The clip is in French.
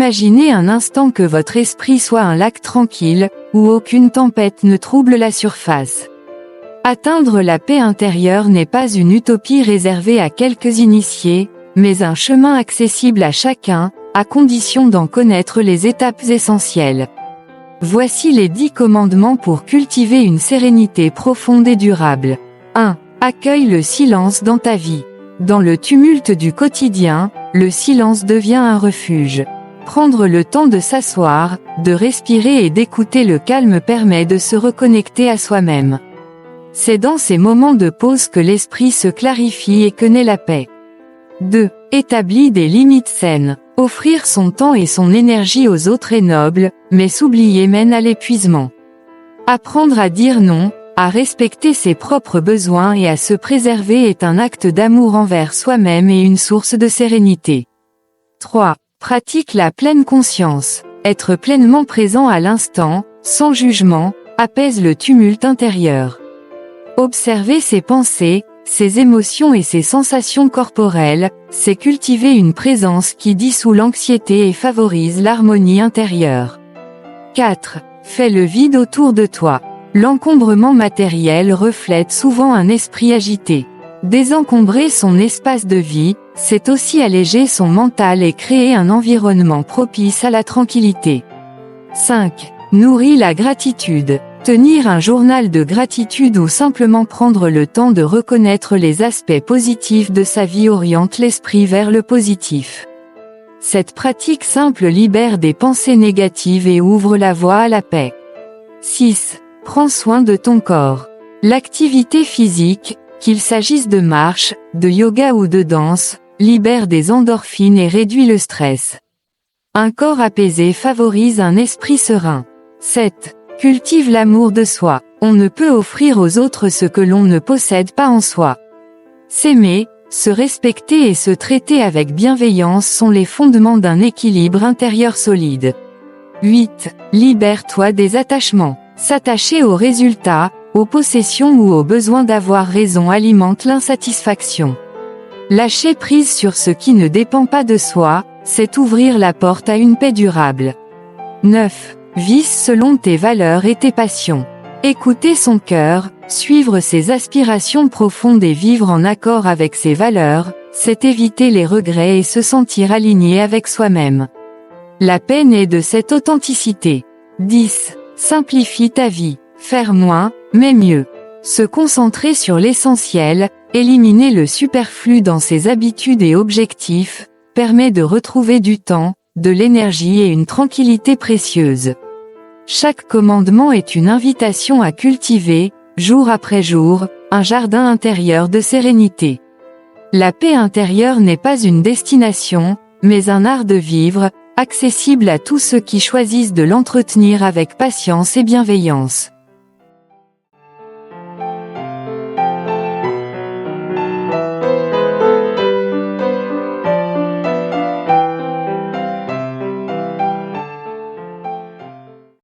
Imaginez un instant que votre esprit soit un lac tranquille, où aucune tempête ne trouble la surface. Atteindre la paix intérieure n'est pas une utopie réservée à quelques initiés, mais un chemin accessible à chacun, à condition d'en connaître les étapes essentielles. Voici les 10 commandements pour cultiver une sérénité profonde et durable. 1. Accueille le silence dans ta vie. Dans le tumulte du quotidien, le silence devient un refuge. Prendre le temps de s'asseoir, de respirer et d'écouter le calme permet de se reconnecter à soi-même. C'est dans ces moments de pause que l'esprit se clarifie et que naît la paix. 2. Établis des limites saines. Offrir son temps et son énergie aux autres est noble, mais s'oublier mène à l'épuisement. Apprendre à dire non, à respecter ses propres besoins et à se préserver est un acte d'amour envers soi-même et une source de sérénité. 3. Pratique la pleine conscience. Être pleinement présent à l'instant, sans jugement, apaise le tumulte intérieur. Observer ses pensées, ses émotions et ses sensations corporelles, c'est cultiver une présence qui dissout l'anxiété et favorise l'harmonie intérieure. 4. Fais le vide autour de toi. L'encombrement matériel reflète souvent un esprit agité. Désencombrer son espace de vie, c'est aussi alléger son mental et créer un environnement propice à la tranquillité. 5. Nourris la gratitude. Tenir un journal de gratitude ou simplement prendre le temps de reconnaître les aspects positifs de sa vie oriente l'esprit vers le positif. Cette pratique simple libère des pensées négatives et ouvre la voie à la paix. 6. Prends soin de ton corps. L'activité physique, qu'il s'agisse de marche, de yoga ou de danse, libère des endorphines et réduit le stress. Un corps apaisé favorise un esprit serein. 7. Cultive l'amour de soi. On ne peut offrir aux autres ce que l'on ne possède pas en soi. S'aimer, se respecter et se traiter avec bienveillance sont les fondements d'un équilibre intérieur solide. 8. Libère-toi des attachements. S'attacher aux résultats, aux possessions ou au besoin d'avoir raison alimente l'insatisfaction. Lâcher prise sur ce qui ne dépend pas de soi, c'est ouvrir la porte à une paix durable. 9. Vis selon tes valeurs et tes passions. Écouter son cœur, suivre ses aspirations profondes et vivre en accord avec ses valeurs, c'est éviter les regrets et se sentir aligné avec soi-même. La paix naît de cette authenticité. 10. Simplifie ta vie. Faire moins, mais mieux. Se concentrer sur l'essentiel, éliminer le superflu dans ses habitudes et objectifs, permet de retrouver du temps, de l'énergie et une tranquillité précieuse. Chaque commandement est une invitation à cultiver, jour après jour, un jardin intérieur de sérénité. La paix intérieure n'est pas une destination, mais un art de vivre, accessible à tous ceux qui choisissent de l'entretenir avec patience et bienveillance.